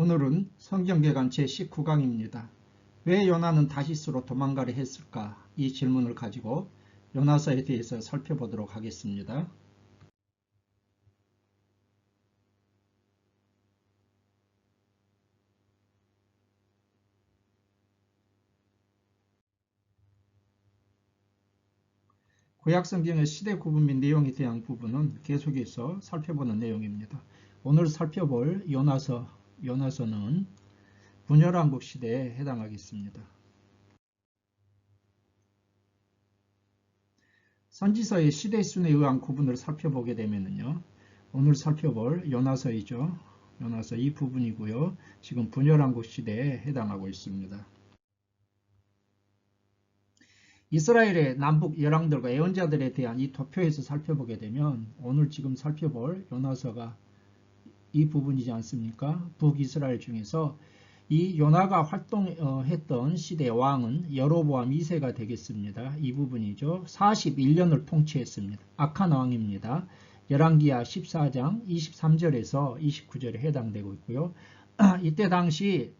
오늘은 성경개관 제19강입니다. 왜 요나는 다시스로 도망가려 했을까? 이 질문을 가지고 요나서에 대해서 살펴보도록 하겠습니다. 구약성경의 시대 구분 및 내용에 대한 부분은 계속해서 살펴보는 내용입니다. 오늘 살펴볼 요나서는 분열왕국 시대에 해당하겠습니다. 선지서의 시대 순에 의한 구분을 살펴보게 되면요, 오늘 살펴볼 요나서이죠. 요나서 이 부분이고요. 지금 분열왕국 시대에 해당하고 있습니다. 이스라엘의 남북 열왕들과 예언자들에 대한 이 도표에서 살펴보게 되면 오늘 지금 살펴볼 요나서가 이 부분이지 않습니까? 북이스라엘 중에서 이 요나가 활동했던 시대의 왕은 여로보암 2세가 되겠습니다. 이 부분이죠. 41년을 통치했습니다. 악한 왕입니다. 열왕기하 14장 23절에서 29절에 해당되고 있고요. 이때 당시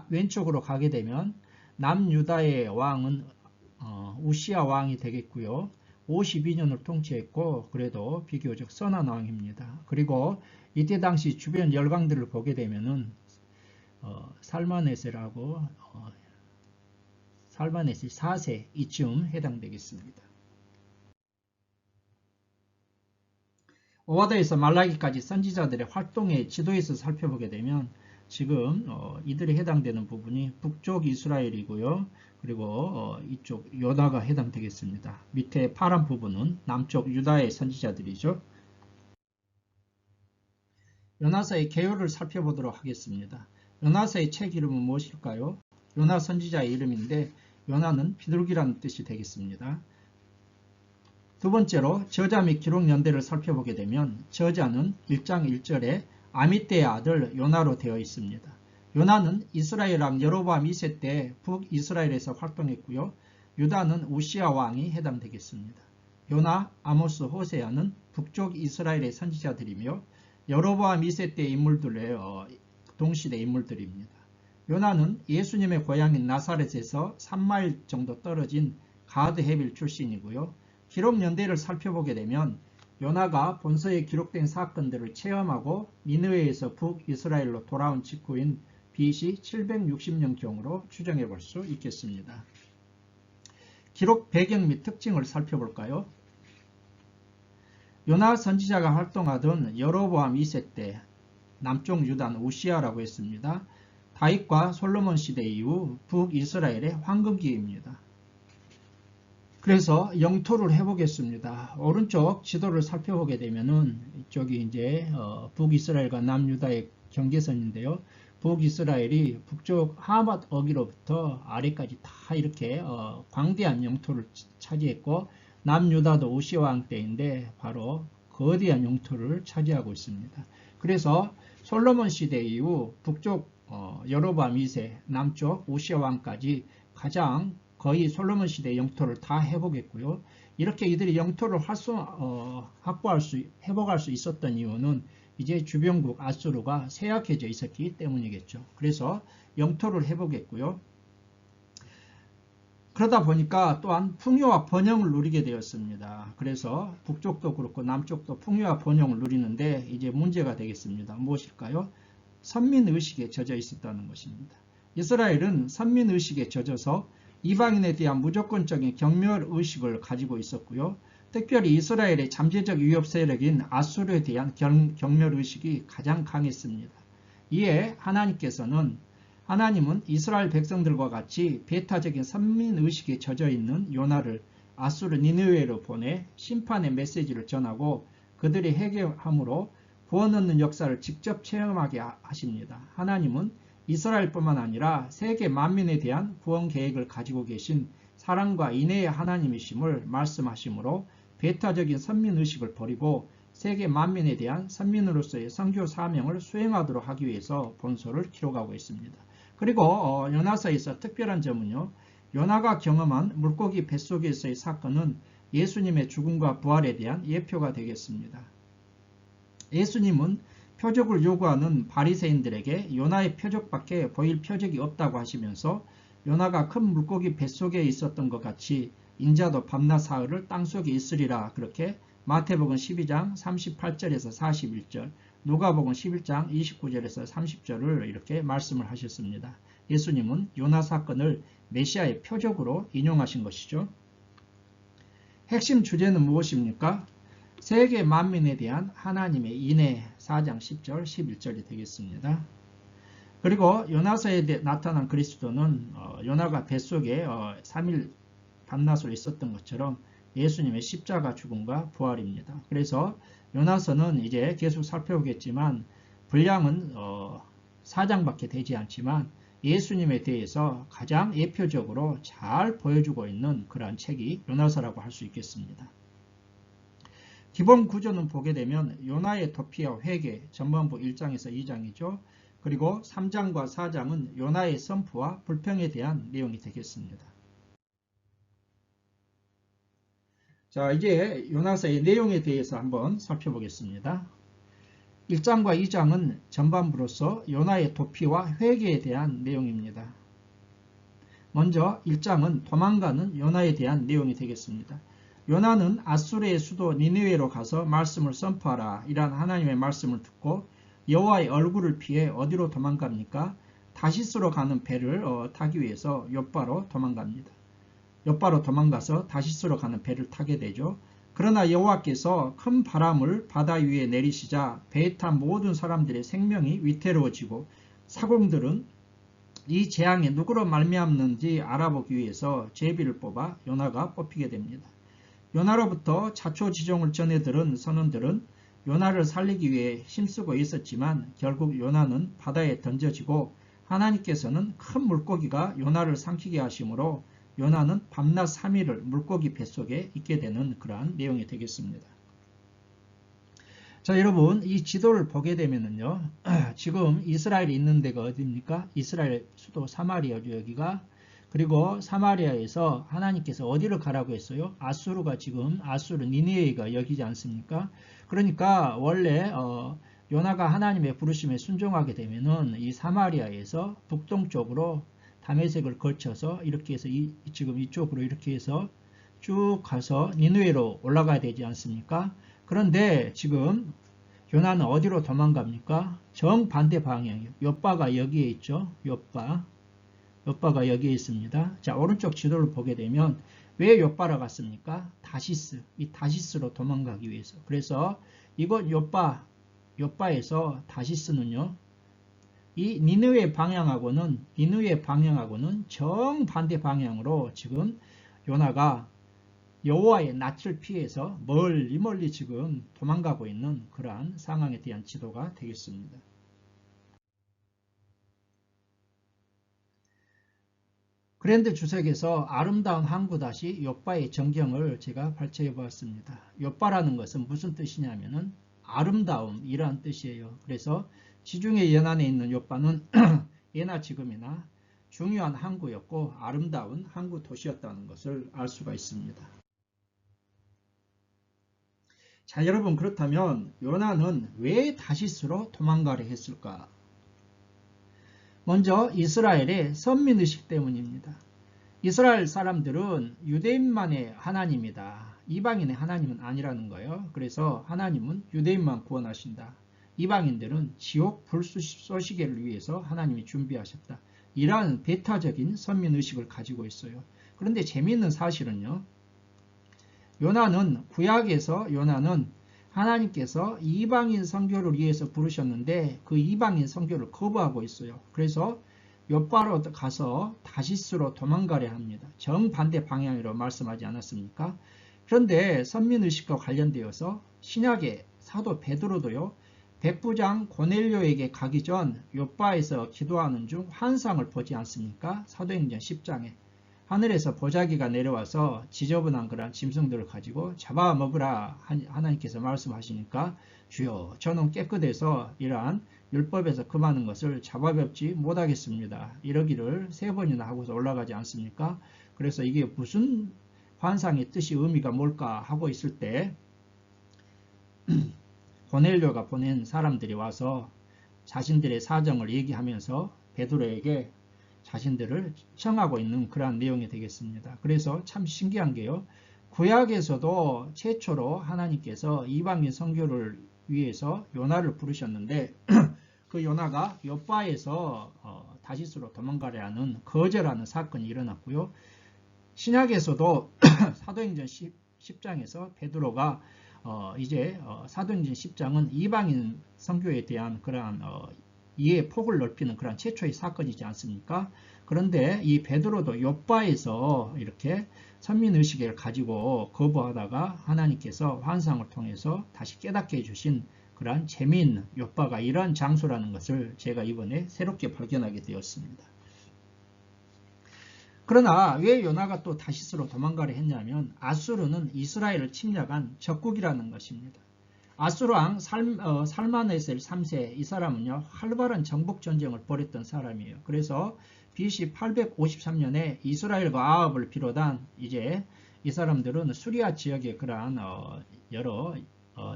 왼쪽으로 가게 되면 남유다의 왕은 우시야 왕이 되겠고요. 52년을 통치했고 그래도 비교적 선한 왕입니다. 그리고 이때 당시 주변 열강들을 보게 되면은 살마네스라고 살마네스 4세 이쯤 해당되겠습니다. 오바다에서 말라기까지 선지자들의 활동의 지도에서 살펴보게 되면 지금 이들이 해당되는 부분이 북쪽 이스라엘이고요. 그리고 이쪽 요나가 해당되겠습니다. 밑에 파란 부분은 남쪽 유다의 선지자들이죠. 요나서의 개요를 살펴보도록 하겠습니다. 요나서의 책 이름은 무엇일까요? 요나 선지자의 이름인데 요나는 비둘기라는 뜻이 되겠습니다. 두 번째로 저자 및 기록 연대를 살펴보게 되면 저자는 1장 1절에 아미떼의 아들 요나로 되어 있습니다. 요나는 이스라엘 왕 여로보암 2세 때 북이스라엘에서 활동했고요. 유다는 우시야 왕이 해당되겠습니다. 요나, 아모스, 호세아는 북쪽 이스라엘의 선지자들이며 여로보암 2세 때의 인물들의 동시대 인물들입니다. 요나는 예수님의 고향인 나사렛에서 3마일 정도 떨어진 가드 헤빌 출신이고요. 기록 연대를 살펴보게 되면 요나가 본서에 기록된 사건들을 체험하고 니느웨에서 북이스라엘로 돌아온 직후인 BC 760년경으로 추정해 볼 수 있겠습니다. 기록 배경 및 특징을 살펴볼까요? 요나 선지자가 활동하던 여로보암 2세 때 남쪽 유다는 우시야라고 했습니다. 다윗과 솔로몬 시대 이후 북이스라엘의 황금기입니다. 그래서 영토를 해보겠습니다. 오른쪽 지도를 살펴보게 되면은 이쪽이 이제 북이스라엘과 남유다의 경계선인데요. 북이스라엘이 북쪽 하맛 어기로부터 아래까지 다 이렇게 광대한 영토를 차지했고 남유다도 우시야 왕 때인데 바로 거대한 영토를 차지하고 있습니다. 그래서 솔로몬 시대 이후 북쪽 여로보암 2세, 남쪽 우시야 왕까지 가장 거의 솔로몬 시대 영토를 다 회복했고요. 이렇게 이들이 영토를 회복할 수 있었던 이유는 이제 주변국 아수르가 쇠약해져 있었기 때문이겠죠. 그래서 영토를 회복했고요. 그러다 보니까 또한 풍요와 번영을 누리게 되었습니다. 그래서 북쪽도 그렇고 남쪽도 풍요와 번영을 누리는데 이제 문제가 되겠습니다. 무엇일까요? 선민의식에 젖어 있었다는 것입니다. 이스라엘은 선민의식에 젖어서 이방인에 대한 무조건적인 경멸의식을 가지고 있었고요. 특별히 이스라엘의 잠재적 위협 세력인 아수르에 대한 경멸의식이 가장 강했습니다. 이에 하나님은 이스라엘 백성들과 같이 배타적인 선민의식에 젖어 있는 요나를 아수르 니느웨로 보내 심판의 메시지를 전하고 그들이 회개함으로 구원 얻는 역사를 직접 체험하게 하십니다. 하나님은 이스라엘뿐만 아니라 세계 만민에 대한 구원 계획을 가지고 계신 사랑과 인애의 하나님이심을 말씀하시므로 배타적인 선민의식을 버리고 세계 만민에 대한 선민으로서의 선교 사명을 수행하도록 하기 위해서 본서를 기록하고 있습니다. 그리고 요나서에서 특별한 점은요. 요나가 경험한 물고기 뱃속에서의 사건은 예수님의 죽음과 부활에 대한 예표가 되겠습니다. 예수님은 표적을 요구하는 바리새인들에게 요나의 표적밖에 보일 표적이 없다고 하시면서 요나가 큰 물고기 뱃속에 있었던 것 같이 인자도 밤낮 사흘을 땅속에 있으리라 그렇게 마태복음 12장 38절에서 41절, 누가복음 11장 29절에서 30절을 이렇게 말씀을 하셨습니다. 예수님은 요나 사건을 메시아의 표적으로 인용하신 것이죠. 핵심 주제는 무엇입니까? 세계 만민에 대한 하나님의 인애 4장 10절 11절이 되겠습니다. 그리고 요나서에 나타난 그리스도는 요나가 뱃속에 3일 밤낮으로 있었던 것처럼 예수님의 십자가 죽음과 부활입니다. 그래서 요나서는 이제 계속 살펴보겠지만 분량은 4장밖에 되지 않지만 예수님에 대해서 가장 예표적으로 잘 보여주고 있는 그러한 책이 요나서라고 할 수 있겠습니다. 기본 구조는 보게 되면 요나의 도피와 회개, 전반부 1장에서 2장이죠. 그리고 3장과 4장은 요나의 선포와 불평에 대한 내용이 되겠습니다. 자, 이제 요나서의 내용에 대해서 한번 살펴보겠습니다. 1장과 2장은 전반부로서 요나의 도피와 회개에 대한 내용입니다. 먼저 1장은 도망가는 요나에 대한 내용이 되겠습니다. 요나는 아수르의 수도 니느웨로 가서 말씀을 선포하라 이란 하나님의 말씀을 듣고 여호와의 얼굴을 피해 어디로 도망갑니까? 다시스로 가는 배를 타기 위해서 욥바로 도망갑니다. 욥바로 도망가서 다시스로 가는 배를 타게 되죠. 그러나 여호와께서 큰 바람을 바다 위에 내리시자 배에 탄 모든 사람들의 생명이 위태로워지고 사공들은 이 재앙에 누구로 말미암는지 알아보기 위해서 제비를 뽑아 요나가 뽑히게 됩니다. 요나로부터 자초지종을 전해 들은 선원들은 요나를 살리기 위해 힘쓰고 있었지만 결국 요나는 바다에 던져지고 하나님께서는 큰 물고기가 요나를 삼키게 하심으로 요나는 밤낮 3일을 물고기 뱃속에 있게 되는 그러한 내용이 되겠습니다. 자, 여러분 이 지도를 보게 되면은요, 지금 이스라엘이 있는 데가 어디입니까? 이스라엘 수도 사마리아죠, 여기가. 그리고 사마리아에서 하나님께서 어디를 가라고 했어요? 아수르가 지금 아수르 니느웨가 여기지 않습니까? 그러니까 원래 요나가 하나님의 부르심에 순종하게 되면은 이 사마리아에서 북동쪽으로 다메섹을 거쳐서 이렇게 해서 지금 이쪽으로 이렇게 해서 쭉 가서 니느웨로 올라가야 되지 않습니까? 그런데 지금 요나는 어디로 도망갑니까? 정반대 방향이에요. 욥바가 여기에 있죠. 욥바가 여기에 있습니다. 자, 오른쪽 지도를 보게 되면 왜 욥바로 갔습니까? 다시스, 이 다시스로 도망가기 위해서. 그래서 이곳 욥바에서 다시스는요, 이 니느웨 방향하고는 정반대 방향으로 지금 요나가 여호와의 낯을 피해서 멀리 지금 도망가고 있는 그러한 상황에 대한 지도가 되겠습니다. 그랜드 주석에서 아름다운 항구 다시 욥바의 정경을 제가 발췌해 보았습니다. 욥바라는 것은 무슨 뜻이냐면은 아름다움이라는 뜻이에요. 그래서 지중해 연안에 있는 욥바는 예나 지금이나 중요한 항구였고 아름다운 항구 도시였다는 것을 알 수가 있습니다. 자, 여러분 그렇다면 요나는 왜 다시스로 도망가려 했을까? 먼저 이스라엘의 선민의식 때문입니다. 이스라엘 사람들은 유대인만의 하나님이다. 이방인의 하나님은 아니라는 거예요. 그래서 하나님은 유대인만 구원하신다. 이방인들은 지옥 불쏘시개를 위해서 하나님이 준비하셨다. 이러한 배타적인 선민의식을 가지고 있어요. 그런데 재미있는 사실은요. 구약에서 요나는 하나님께서 이방인 선교를 위해서 부르셨는데 그 이방인 선교를 거부하고 있어요. 그래서 욥바로 가서 다시스로 도망가려 합니다. 정반대 방향으로 말씀하지 않았습니까? 그런데 선민의식과 관련되어서 신약의 사도 베드로도요. 백부장 고넬료에게 가기 전 욥바에서 기도하는 중 환상을 보지 않습니까? 사도행전 10장에. 하늘에서 보자기가 내려와서 지저분한 그런 짐승들을 가지고 잡아먹으라 하나님께서 말씀하시니까 주여 저는 깨끗해서 이러한 율법에서 금하는 것을 잡아먹지 못하겠습니다. 이러기를 3번이나 하고서 올라가지 않습니까? 그래서 이게 무슨 환상의 뜻이 의미가 뭘까 하고 있을 때 고넬료가 보낸 사람들이 와서 자신들의 사정을 얘기하면서 베드로에게 자신들을 청하고 있는 그러한 내용이 되겠습니다. 그래서 참 신기한 게요. 구약에서도 최초로 하나님께서 이방인 선교를 위해서 요나를 부르셨는데 그 요나가 욥바에서 다시스로 도망가려 하는 거절하는 사건이 일어났고요. 신약에서도 사도행전 10장에서 베드로가 이제 사도행전 10장은 이방인 선교에 대한 그러한 이해의 폭을 넓히는 그런 최초의 사건이지 않습니까? 그런데 이 베드로도 욥바에서 이렇게 선민의식을 가지고 거부하다가 하나님께서 환상을 통해서 다시 깨닫게 해주신 그러한 재미있는 욥바가 이러한 장소라는 것을 제가 이번에 새롭게 발견하게 되었습니다. 그러나 왜 요나가 또 다시스로 도망가려 했냐면 아수르는 이스라엘을 침략한 적국이라는 것입니다. 아수르 왕 살마네셀 3세 이 사람은요 활발한 정복 전쟁을 벌였던 사람이에요. 그래서 BC 853년에 이스라엘과 아합을 비롯한 이제 이 사람들은 수리아 지역의 그러한 여러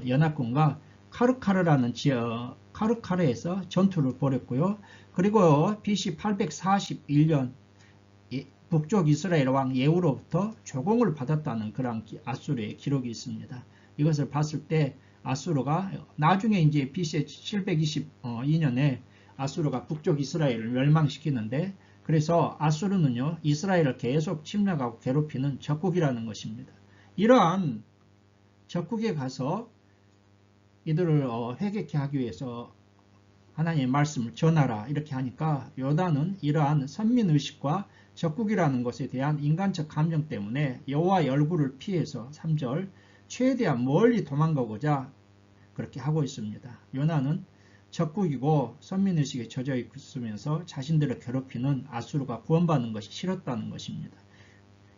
연합군과 카르카르라는 지역 카르카르에서 전투를 벌였고요. 그리고 BC 841년 북쪽 이스라엘 왕 예후로부터 조공을 받았다는 그런 아수르의 기록이 있습니다. 이것을 봤을 때 아수르가 나중에 이제 BC 722년에 아수르가 북쪽 이스라엘을 멸망시키는데 그래서 아수르는요 이스라엘을 계속 침략하고 괴롭히는 적국이라는 것입니다. 이러한 적국에 가서 이들을 회개케 하기 위해서 하나님의 말씀을 전하라 이렇게 하니까 요나는 이러한 선민의식과 적국이라는 것에 대한 인간적 감정 때문에 여호와의 얼굴을 피해서 3절 최대한 멀리 도망가고자 그렇게 하고 있습니다. 요나는 적국이고 선민의식에 젖어 있으면서 자신들을 괴롭히는 아수르가 구원받는 것이 싫었다는 것입니다.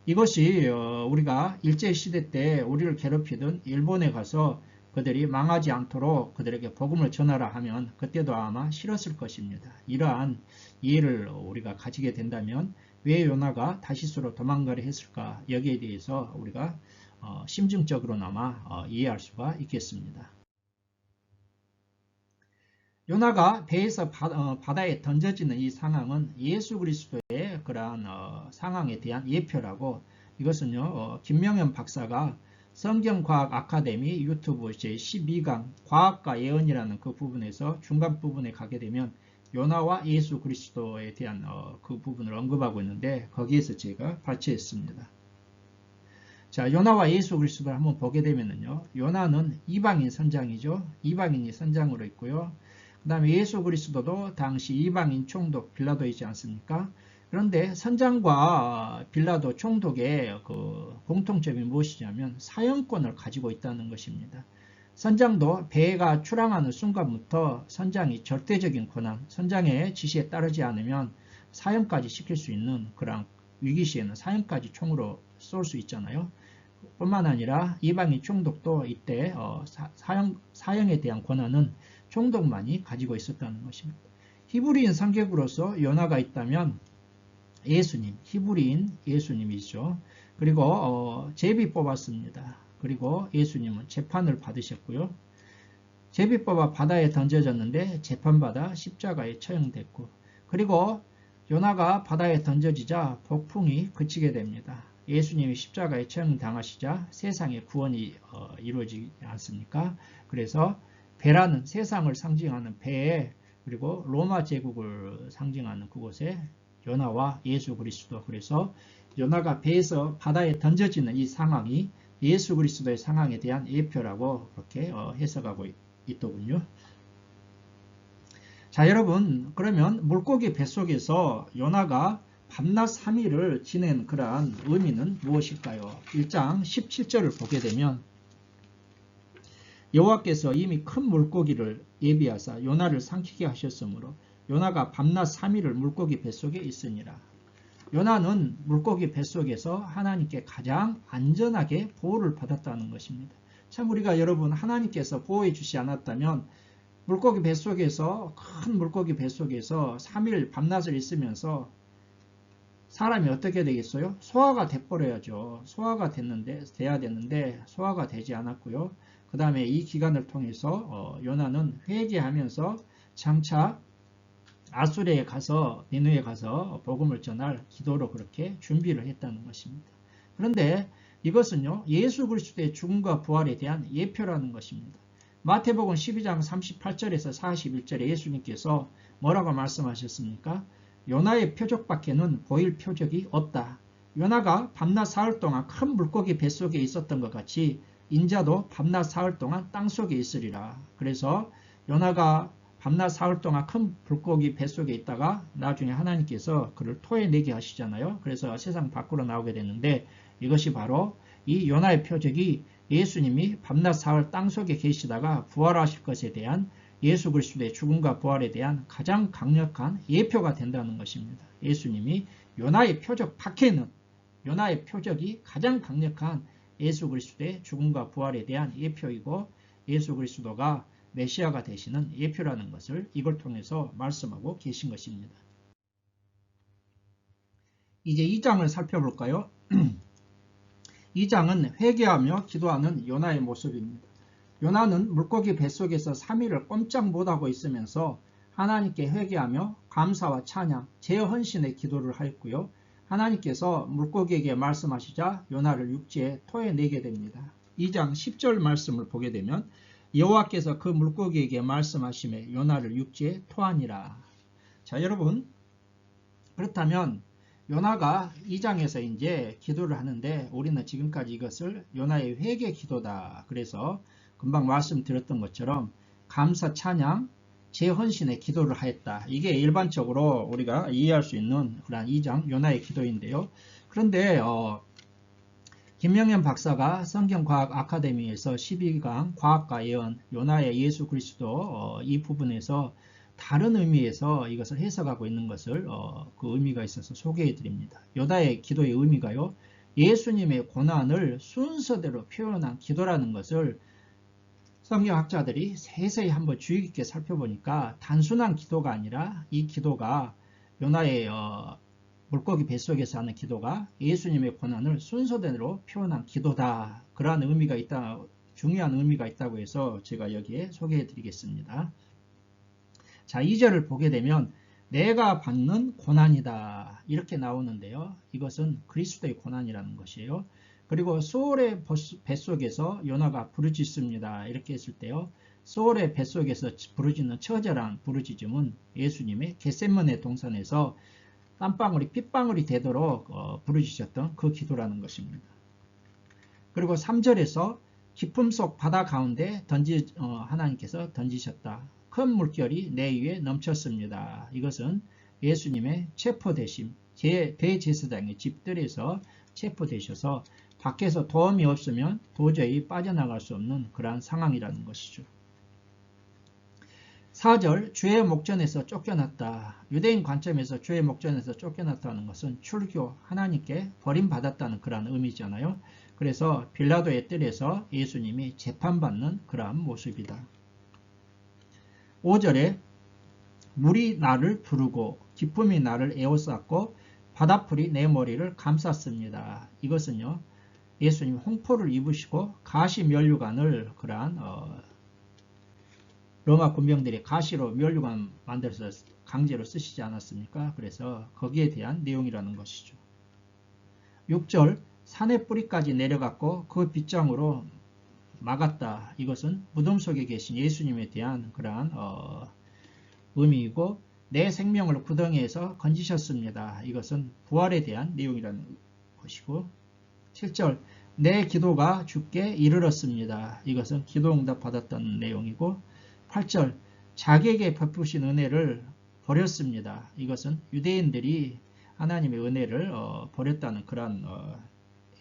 이것이 우리가 일제시대 때 우리를 괴롭히던 일본에 가서 그들이 망하지 않도록 그들에게 복음을 전하라 하면 그때도 아마 싫었을 것입니다. 이러한 이해를 우리가 가지게 된다면 왜 요나가 다시스로 도망가려 했을까 여기에 대해서 우리가 심증적으로나마 이해할 수가 있겠습니다. 요나가 배에서 바다에 던져지는 이 상황은 예수 그리스도의 그러한 상황에 대한 예표라고 이것은요 김명현 박사가 성경과학 아카데미 유튜브 제12강 과학과 예언이라는 그 부분에서 중간 부분에 가게 되면 요나와 예수 그리스도에 대한 그 부분을 언급하고 있는데 거기에서 제가 발췌했습니다. 자, 요나와 예수 그리스도를 한번 보게 되면요. 요나는 이방인 선장이죠. 이방인이 선장으로 있고요. 그 다음에 예수 그리스도도 당시 이방인 총독 빌라도이지 않습니까? 그런데 선장과 빌라도 총독의 그 공통점이 무엇이냐면 사형권을 가지고 있다는 것입니다. 선장도 배가 출항하는 순간부터 선장이 절대적인 권한, 선장의 지시에 따르지 않으면 사형까지 시킬 수 있는 그런 위기 시에는 사형까지 총으로 쏠 수 있잖아요. 뿐만 아니라 이방인 총독도 이때 사형에 대한 권한은 총독만이 가지고 있었다는 것입니다. 히브리인 상객으로서 요나가 있다면 예수님, 히브리인 예수님이죠. 그리고 제비 뽑았습니다. 그리고 예수님은 재판을 받으셨고요. 제비 뽑아 바다에 던져졌는데 재판받아 십자가에 처형됐고 그리고 요나가 바다에 던져지자 폭풍이 그치게 됩니다. 예수님이 십자가에 처형당하시자 세상의 구원이 이루어지지 않습니까? 그래서 배라는 세상을 상징하는 배에 그리고 로마 제국을 상징하는 그곳에 요나와 예수 그리스도 그래서 요나가 배에서 바다에 던져지는 이 상황이 예수 그리스도의 상황에 대한 예표라고 그렇게 해석하고 있더군요. 자 여러분 그러면 물고기 뱃속에서 요나가 밤낮 3일을 지낸 그러한 의미는 무엇일까요? 1장 17절을 보게 되면 여호와께서 이미 큰 물고기를 예비하사 요나를 삼키게 하셨으므로 요나가 밤낮 3일을 물고기 뱃속에 있으니라. 요나는 물고기 뱃속에서 하나님께 가장 안전하게 보호를 받았다는 것입니다. 참 우리가 여러분 하나님께서 보호해 주시 않았다면 물고기 뱃속에서 큰 물고기 뱃속에서 3일 밤낮을 있으면서 사람이 어떻게 되겠어요? 소화가 돼버려야죠. 소화가 돼야 되는데 소화가 되지 않았고요. 그 다음에 이 기간을 통해서 요나는 회개하면서 장차 아수르에 가서 니느웨에 가서 복음을 전할 기도로 그렇게 준비를 했다는 것입니다. 그런데 이것은요, 예수 그리스도의 죽음과 부활에 대한 예표라는 것입니다. 마태복음 12장 38절에서 41절에 예수님께서 뭐라고 말씀하셨습니까? 요나의 표적밖에는 보일 표적이 없다. 요나가 밤낮 사흘 동안 큰 물고기 뱃속에 있었던 것 같이 인자도 밤낮 사흘 동안 땅속에 있으리라. 그래서 요나가 밤낮 사흘 동안 큰 물고기 뱃속에 있다가 나중에 하나님께서 그를 토해내게 하시잖아요. 그래서 세상 밖으로 나오게 되는데 이것이 바로 이 요나의 표적이 예수님이 밤낮 사흘 땅속에 계시다가 부활하실 것에 대한 예수 그리스도의 죽음과 부활에 대한 가장 강력한 예표가 된다는 것입니다. 예수님이 요나의 표적 밖에는 요나의 표적이 가장 강력한 예수 그리스도의 죽음과 부활에 대한 예표이고 예수 그리스도가 메시아가 되시는 예표라는 것을 이걸 통해서 말씀하고 계신 것입니다. 이제 2장을 살펴볼까요? 2장은 회개하며 기도하는 요나의 모습입니다. 요나는 물고기 뱃속에서 3일을 꼼짝 못하고 있으면서 하나님께 회개하며 감사와 찬양, 제헌신의 기도를 하였고요. 하나님께서 물고기에게 말씀하시자 요나를 육지에 토해내게 됩니다. 2장 10절 말씀을 보게 되면 여호와께서 그 물고기에게 말씀하시매 요나를 육지에 토하니라. 자, 여러분, 그렇다면 요나가 2장에서 이제 기도를 하는데 우리는 지금까지 이것을 요나의 회개 기도다. 그래서 금방 말씀드렸던 것처럼 감사, 찬양, 제헌신의 기도를 하였다. 이게 일반적으로 우리가 이해할 수 있는 그런 2장 요나의 기도인데요. 그런데 김명현 박사가 성경과학 아카데미에서 12강 과학과 예언 요나의 예수 그리스도 이 부분에서 다른 의미에서 이것을 해석하고 있는 것을 그 의미가 있어서 소개해 드립니다. 요나의 기도의 의미가요, 예수님의 고난을 순서대로 표현한 기도라는 것을 성경학자들이 세세히 한번 주의 깊게 살펴보니까 단순한 기도가 아니라 이 기도가 요나의 물고기 뱃속에서 하는 기도가 예수님의 고난을 순서대로 표현한 기도다. 그러한 의미가 있다, 중요한 의미가 있다고 해서 제가 여기에 소개해 드리겠습니다. 자, 2절을 보게 되면 내가 받는 고난이다. 이렇게 나오는데요. 이것은 그리스도의 고난이라는 것이에요. 그리고 소울의 뱃속에서 요나가 부르짖습니다. 이렇게 했을 때요. 소울의 뱃속에서 부르짖는 처절한 부르짖음은 예수님의 겟세마네 동산에서 땀방울이 핏방울이 되도록 부르짖었던 그 기도라는 것입니다. 그리고 3절에서 깊음 속 바다 가운데 하나님께서 던지셨다. 큰 물결이 내 위에 넘쳤습니다. 이것은 예수님의 체포되심, 대제사장의 집들에서 체포되셔서 밖에서 도움이 없으면 도저히 빠져나갈 수 없는 그러한 상황이라는 것이죠. 4절 주의 목전에서 쫓겨났다. 유대인 관점에서 주의 목전에서 쫓겨났다는 것은 출교, 하나님께 버림받았다는 그러한 의미잖아요. 그래서 빌라도의 뜰에서 예수님이 재판받는 그러한 모습이다. 5절에 물이 나를 두르고 기쁨이 나를 에워쌌고 바닷불이 내 머리를 감쌌습니다. 이것은요, 예수님 홍포를 입으시고 가시 면류관을 그러한 로마 군병들이 가시로 면류관 만들어서 강제로 쓰시지 않았습니까? 그래서 거기에 대한 내용이라는 것이죠. 6절 산의 뿌리까지 내려갔고 그 빗장으로 막았다. 이것은 무덤 속에 계신 예수님에 대한 그러한 의미이고 내 생명을 구덩이에서 건지셨습니다. 이것은 부활에 대한 내용이라는 것이고 7절 내 기도가 주께 이르렀습니다. 이것은 기도응답 받았다는 내용이고 8절 자기에게 베푸신 은혜를 버렸습니다. 이것은 유대인들이 하나님의 은혜를 버렸다는 그런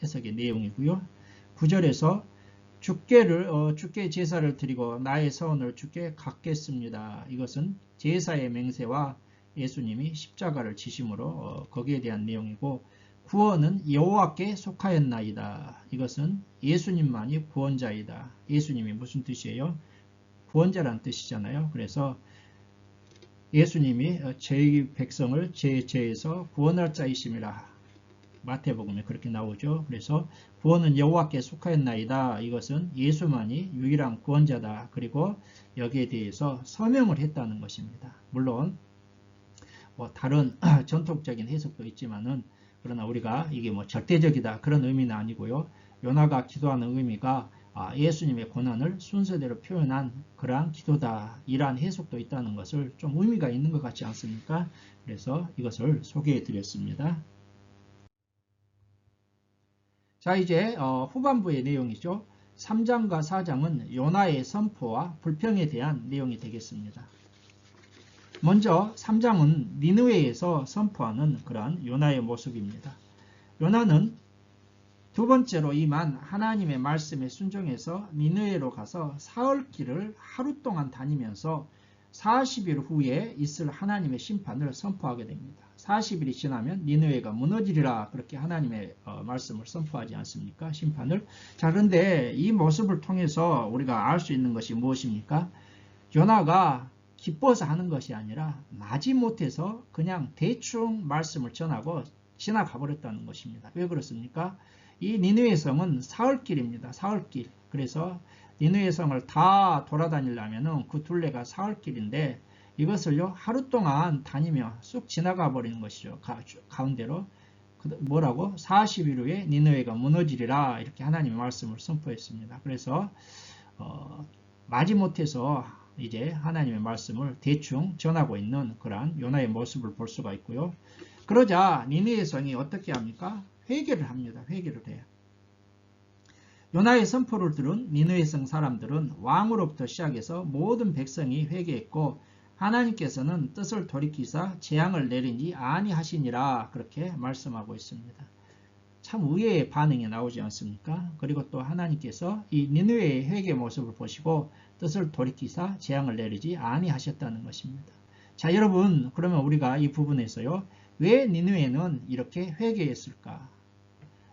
해석의 내용이고요. 9절에서 주께 제사를 드리고 나의 서원을 주께 갚겠습니다. 이것은 제사의 맹세와 예수님이 십자가를 지심으로 거기에 대한 내용이고 구원은 여호와께 속하였나이다. 이것은 예수님만이 구원자이다. 예수님이 무슨 뜻이에요? 구원자라는 뜻이잖아요. 그래서 예수님이 저희 백성을 제 죄에서 구원할 자이심이라. 마태복음에 그렇게 나오죠. 그래서 구원은 여호와께 속하였나이다. 이것은 예수만이 유일한 구원자다. 그리고 여기에 대해서 서명을 했다는 것입니다. 물론 뭐 다른 전통적인 해석도 있지만은 그러나 우리가 이게 뭐 절대적이다 그런 의미는 아니고요. 요나가 기도하는 의미가 예수님의 고난을 순서대로 표현한 그러한 기도다. 이러한 해석도 있다는 것을 좀 의미가 있는 것 같지 않습니까? 그래서 이것을 소개해 드렸습니다. 자, 이제 후반부의 내용이죠. 3장과 4장은 요나의 선포와 불평에 대한 내용이 되겠습니다. 먼저 3장은 니느웨에서 선포하는 그러한 요나의 모습입니다. 요나는 두 번째로 임한 하나님의 말씀에 순종해서 니느웨로 가서 사흘 길을 하루 동안 다니면서 40일 후에 있을 하나님의 심판을 선포하게 됩니다. 40일이 지나면 니느웨가 무너지리라 그렇게 하나님의 말씀을 선포하지 않습니까? 심판을. 자, 그런데 이 모습을 통해서 우리가 알 수 있는 것이 무엇입니까? 요나가 기뻐서 하는 것이 아니라 마지못해서 그냥 대충 말씀을 전하고 지나가 버렸다는 것입니다. 왜 그렇습니까? 이 니느웨 성은 사흘길입니다. 사흘길. 그래서 니느웨 성을 다 돌아다니려면 그 둘레가 사흘길인데 이것을요 하루 동안 다니며 쑥 지나가 버리는 것이죠. 가운데로. 뭐라고? 40일 후에 니느웨가 무너지리라 이렇게 하나님의 말씀을 선포했습니다. 그래서 마지못해서 이제 하나님의 말씀을 대충 전하고 있는 그러한 요나의 모습을 볼 수가 있고요. 그러자 니느웨 성이 어떻게 합니까? 회개를 합니다. 회개를 해요. 요나의 선포를 들은 니느웨 성 사람들은 왕으로부터 시작해서 모든 백성이 회개했고 하나님께서는 뜻을 돌이키사 재앙을 내리니 아니하시니라 그렇게 말씀하고 있습니다. 참 의외의 반응이 나오지 않습니까? 그리고 또 하나님께서 이 니느웨의 회개 모습을 보시고 뜻을 돌이키사 재앙을 내리지 아니하셨다는 것입니다. 자, 여러분, 그러면 우리가 이 부분에서요, 왜 니느웨는 이렇게 회개했을까?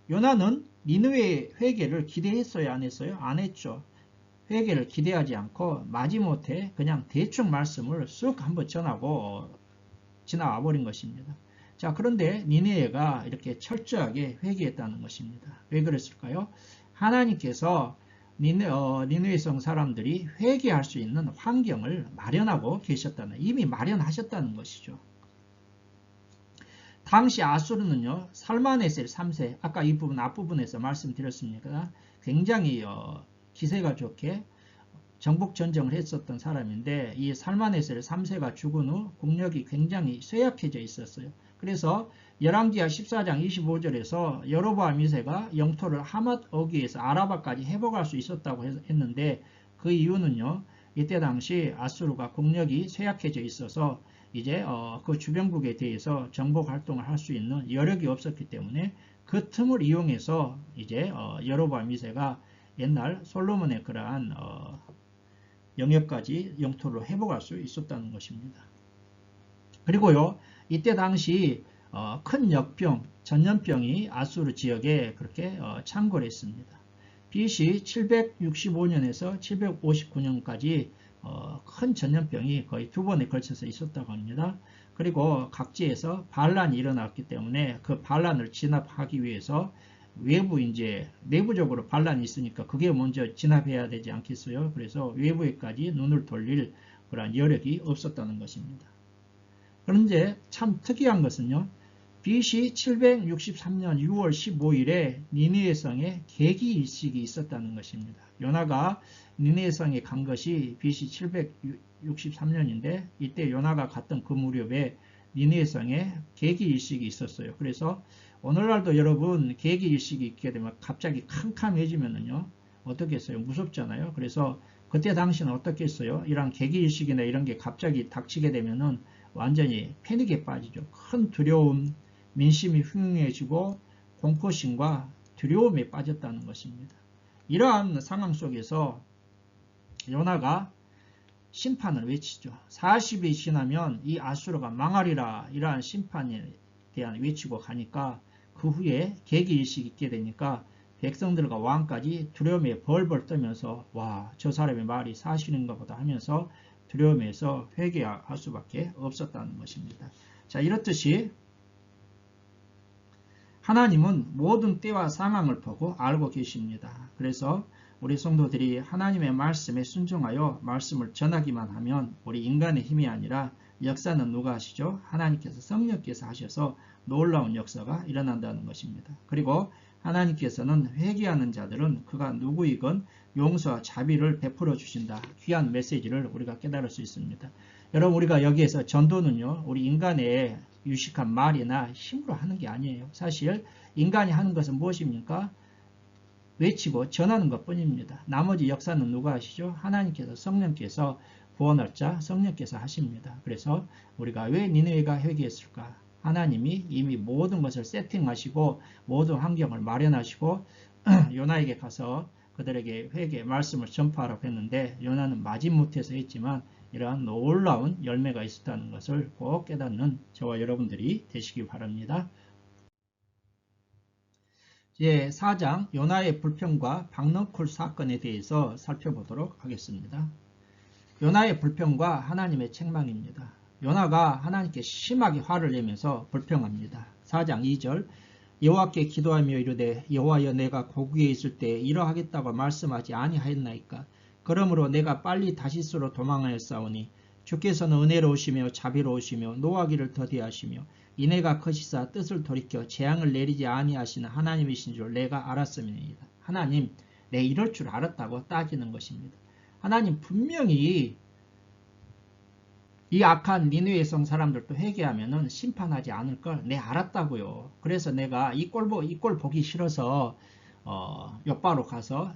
요나는 니느웨의 회개를 기대했어요? 안 했어요? 안 했죠. 회개를 기대하지 않고 마지못해 그냥 대충 말씀을 쑥 한번 전하고 지나와 버린 것입니다. 자, 그런데 니느웨가 이렇게 철저하게 회개했다는 것입니다. 왜 그랬을까요? 하나님께서 니느웨 성 사람들이 회개할 수 있는 환경을 마련하고 계셨다는, 이미 마련하셨다는 것이죠. 당시 아수르는요, 살마네셀 3세, 아까 이 부분 앞부분에서 말씀드렸습니다. 굉장히 기세가 좋게 정복 전쟁을 했었던 사람인데 이 살마네셀 3세가 죽은 후 국력이 굉장히 쇠약해져 있었어요. 그래서 열왕기하 14장 25절에서 여로보암 2세가 영토를 하맛 어귀에서 아라바까지 회복할 수 있었다고 했는데 그 이유는요, 이때 당시 아수르가 국력이 쇠약해져 있어서 이제 그 주변국에 대해서 정복 활동을 할 수 있는 여력이 없었기 때문에 그 틈을 이용해서 이제 여로보암 2세가 옛날 솔로몬의 그러한 영역까지 영토로 회복할 수 있었다는 것입니다. 그리고요, 이때 당시 큰 역병, 전염병이 아수르 지역에 그렇게 창궐했습니다. BC 765년에서 759년까지 큰 전염병이 거의 두 번에 걸쳐서 있었다고 합니다. 그리고 각지에서 반란이 일어났기 때문에 그 반란을 진압하기 위해서 내부적으로 반란이 있으니까 그게 먼저 진압해야 되지 않겠어요? 그래서 외부에까지 눈을 돌릴 그런 여력이 없었다는 것입니다. 그런데 참 특이한 것은요, BC 763년 6월 15일에 니느웨 성에 계기일식이 있었다는 것입니다. 요나가 니느웨 성에 간 것이 BC 763년인데 이때 요나가 갔던 그 무렵에 니느웨 성에 계기일식이 있었어요. 그래서 오늘날도 여러분 계기일식이 있게 되면 갑자기 캄캄해지면은요, 어떻겠어요? 무섭잖아요. 그래서 그때 당시는 어떻겠어요? 이런 계기일식이나 이런 게 갑자기 닥치게 되면은 완전히 패닉에 빠지죠. 큰 두려움, 민심이 흉흉해지고 공포심과 두려움에 빠졌다는 것입니다. 이러한 상황 속에서 요나가 심판을 외치죠. 40이 지나면 이 아수르가 망하리라, 이러한 심판에 대한 외치고 가니까 그 후에 계기일식이 있게 되니까 백성들과 왕까지 두려움에 벌벌 떨면서 와, 저 사람의 말이 사실인가 보다 하면서 두려움에서 회개할 수밖에 없었다는 것입니다. 자, 이렇듯이 하나님은 모든 때와 상황을 보고 알고 계십니다. 그래서 우리 성도들이 하나님의 말씀에 순종하여 말씀을 전하기만 하면 우리 인간의 힘이 아니라 역사는 누가 하시죠? 하나님께서 성령께서 하셔서 놀라운 역사가 일어난다는 것입니다. 그리고 하나님께서는 회개하는 자들은 그가 누구이건 용서와 자비를 베풀어 주신다. 귀한 메시지를 우리가 깨달을 수 있습니다. 여러분, 우리가 여기에서 전도는요, 우리 인간의 유식한 말이나 힘으로 하는 게 아니에요. 사실 인간이 하는 것은 무엇입니까? 외치고 전하는 것 뿐입니다. 나머지 역사는 누가 하시죠? 하나님께서, 성령께서, 구원할 자 성령께서 하십니다. 그래서 우리가 왜 니느웨가 회개했을까? 하나님이 이미 모든 것을 세팅하시고 모든 환경을 마련하시고 요나에게 가서 그들에게 회개 말씀을 전파하라고 했는데 요나는 마지못해서 했지만 이러한 놀라운 열매가 있었다는 것을 꼭 깨닫는 저와 여러분들이 되시기 바랍니다. 예, 4장 요나의 불평과 박넝쿨 사건에 대해서 살펴보도록 하겠습니다. 요나의 불평과 하나님의 책망입니다. 요나가 하나님께 심하게 화를 내면서 불평합니다. 4장 2절 여호와께 기도하며 이르되 여호와여 내가 고국에 있을 때 이러하겠다고 말씀하지 아니하였나이까. 그러므로 내가 빨리 다시스로 도망하였사오니 주께서는 은혜로우시며 자비로우시며 노하기를 더디하시며 이내가 거시사 뜻을 돌이켜 재앙을 내리지 아니하시는 하나님이신 줄 내가 알았음이니이다. 하나님, 내 이럴 줄 알았다고 따지는 것입니다. 하나님 분명히 이 악한 니느웨 성 사람들도 회개하면은 심판하지 않을 걸 내 알았다고요. 그래서 내가 이 꼴 보기 싫어서 옆바로 가서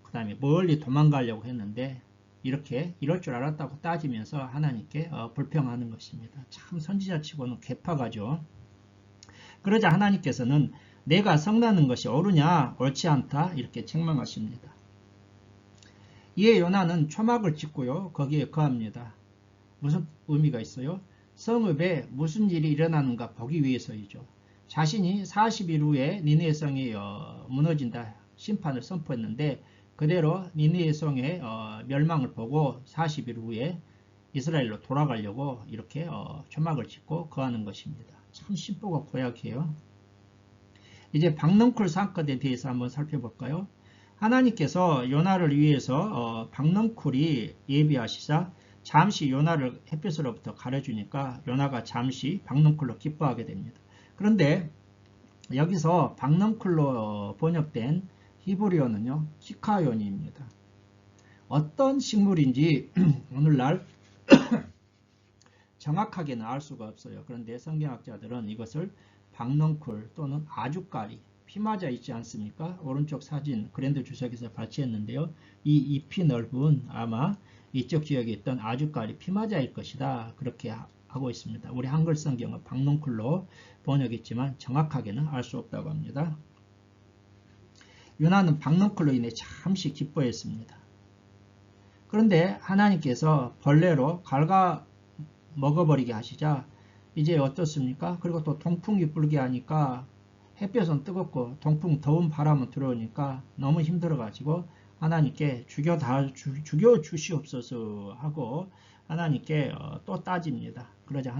그 다음에 멀리 도망가려고 했는데 이렇게 이럴 줄 알았다고 따지면서 하나님께 불평하는 것입니다. 참 선지자치고는 괴팍하죠. 그러자 하나님께서는 내가 성나는 것이 옳으냐 옳지 않다 이렇게 책망하십니다. 이에 요나는 초막을 짓고요. 거기에 거합니다. 무슨 의미가 있어요? 성읍에 무슨 일이 일어나는가 보기 위해서이죠. 자신이 40일 후에 니느웨 성이 무너진다 심판을 선포했는데 그대로 니느웨 성의 멸망을 보고 40일 후에 이스라엘로 돌아가려고 이렇게 초막을 짓고 거하는 것입니다. 참 심보가 고약해요. 이제 박넝쿨 사건에 대해서 한번 살펴볼까요? 하나님께서 요나를 위해서 박넝쿨이 예비하시사 잠시 요나를 햇볕으로부터 가려주니까 요나가 잠시 박넝쿨로 기뻐하게 됩니다. 그런데 여기서 박넝쿨로 번역된 히브리어는요, 키카요니입니다. 어떤 식물인지 오늘날 정확하게는 알 수가 없어요. 그런데 성경학자들은 이것을 박넝쿨 또는 아주까리, 피마자 있지 않습니까? 오른쪽 사진 그랜드 주석에서 발췌했는데요. 이 잎이 넓은 아마 이쪽 지역에 있던 아주까리 피마자일 것이다. 그렇게 하고 있습니다. 우리 한글 성경은 박넝쿨로 번역했지만 정확하게는 알 수 없다고 합니다. 요나는 박넝쿨로 인해 잠시 기뻐했습니다. 그런데 하나님께서 벌레로 갉아 먹어버리게 하시자 이제 어떻습니까? 그리고 또 동풍이 불게 하니까 햇볕은 뜨겁고 동풍 더운 바람은 들어오니까 너무 힘들어가지고 하나님께 죽여 주시옵소서 하고 하나님께 또 따집니다. 그러자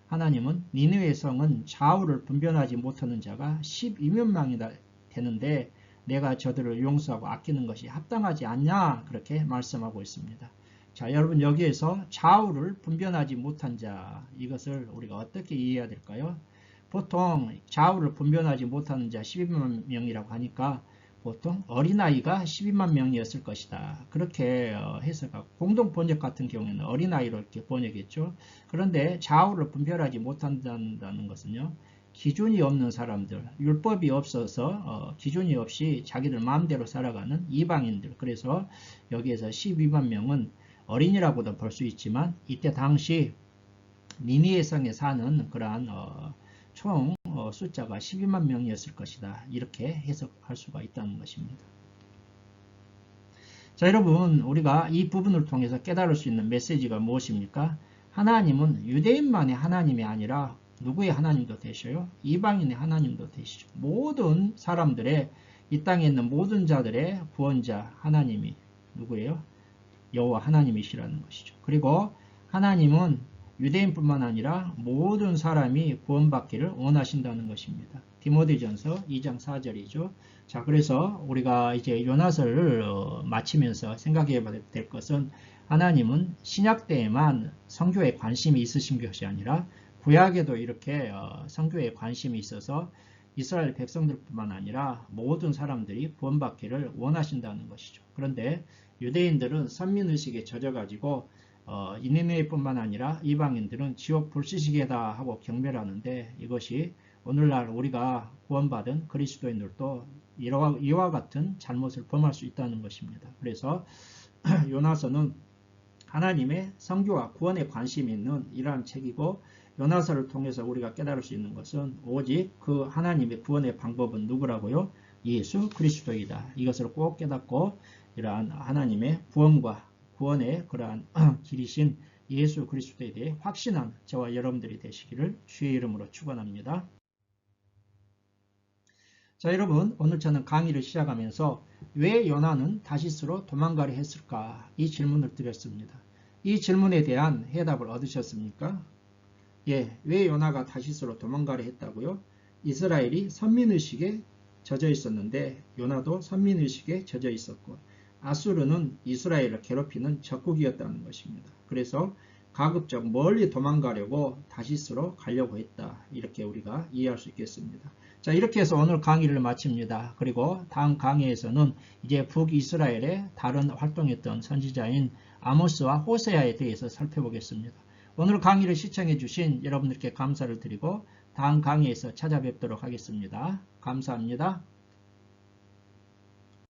하나님은 니느웨 성은 좌우를 분별하지 못하는 자가 12만명이 되는데 내가 저들을 용서하고 아끼는 것이 합당하지 않냐 그렇게 말씀하고 있습니다. 자, 여러분 여기에서 좌우를 분별하지 못한 자 이것을 우리가 어떻게 이해해야 될까요? 보통 좌우를 분별하지 못하는 자 12만 명이라고 하니까 보통 어린아이가 12만 명이었을 것이다. 그렇게 해석하고 공동 번역 같은 경우에는 어린아이로 이렇게 번역했죠. 그런데 좌우를 분별하지 못한다는 것은요. 기준이 없는 사람들, 율법이 없어서 기준이 없이 자기들 마음대로 살아가는 이방인들. 그래서 여기에서 12만 명은 어린이라고도 볼 수 있지만 이때 당시 니느웨 성에 사는 그러한 총 숫자가 12만 명이었을 것이다. 이렇게 해석할 수가 있다는 것입니다. 자, 여러분 우리가 이 부분을 통해서 깨달을 수 있는 메시지가 무엇입니까? 하나님은 유대인만의 하나님이 아니라 누구의 하나님도 되셔요? 이방인의 하나님도 되시죠. 모든 사람들의 이 땅에 있는 모든 자들의 구원자 하나님이 누구예요? 여호와 하나님이시라는 것이죠. 그리고 하나님은 유대인뿐만 아니라 모든 사람이 구원받기를 원하신다는 것입니다. 디모데전서 2장 4절이죠. 자, 그래서 우리가 이제 요나서를 마치면서 생각해 봐야 될 것은 하나님은 신약 때에만 선교에 관심이 있으신 것이 아니라 구약에도 이렇게 선교에 관심이 있어서 이스라엘 백성들뿐만 아니라 모든 사람들이 구원받기를 원하신다는 것이죠. 그런데 유대인들은 선민의식에 젖어가지고 니느웨뿐만 아니라 이방인들은 지옥 불시시개다 하고 경배하는데 이것이 오늘날 우리가 구원받은 그리스도인들도 이와 같은 잘못을 범할 수 있다는 것입니다. 그래서 요나서는 하나님의 선교와 구원에 관심이 있는 이러한 책이고 요나서를 통해서 우리가 깨달을 수 있는 것은 오직 그 하나님의 구원의 방법은 누구라고요? 예수 그리스도이다. 이것을 꼭 깨닫고 이러한 하나님의 구원과 구원의 그러한 길이신 예수 그리스도에 대해 확신한 저와 여러분들이 되시기를 주의 이름으로 축원합니다. 자, 여러분, 오늘 저는 강의를 시작하면서 왜 요나는 다시스로 도망가려 했을까? 이 질문을 드렸습니다. 이 질문에 대한 해답을 얻으셨습니까? 예, 왜 요나가 다시스로 도망가려 했다고요? 이스라엘이 선민의식에 젖어 있었는데 요나도 선민의식에 젖어 있었고 아수르는 이스라엘을 괴롭히는 적국이었다는 것입니다. 그래서 가급적 멀리 도망가려고 다시스로 가려고 했다. 이렇게 우리가 이해할 수 있겠습니다. 자, 이렇게 해서 오늘 강의를 마칩니다. 그리고 다음 강의에서는 이제 북이스라엘에 다른 활동했던 선지자인 아모스와 호세아에 대해서 살펴보겠습니다. 오늘 강의를 시청해 주신 여러분들께 감사를 드리고 다음 강의에서 찾아뵙도록 하겠습니다. 감사합니다.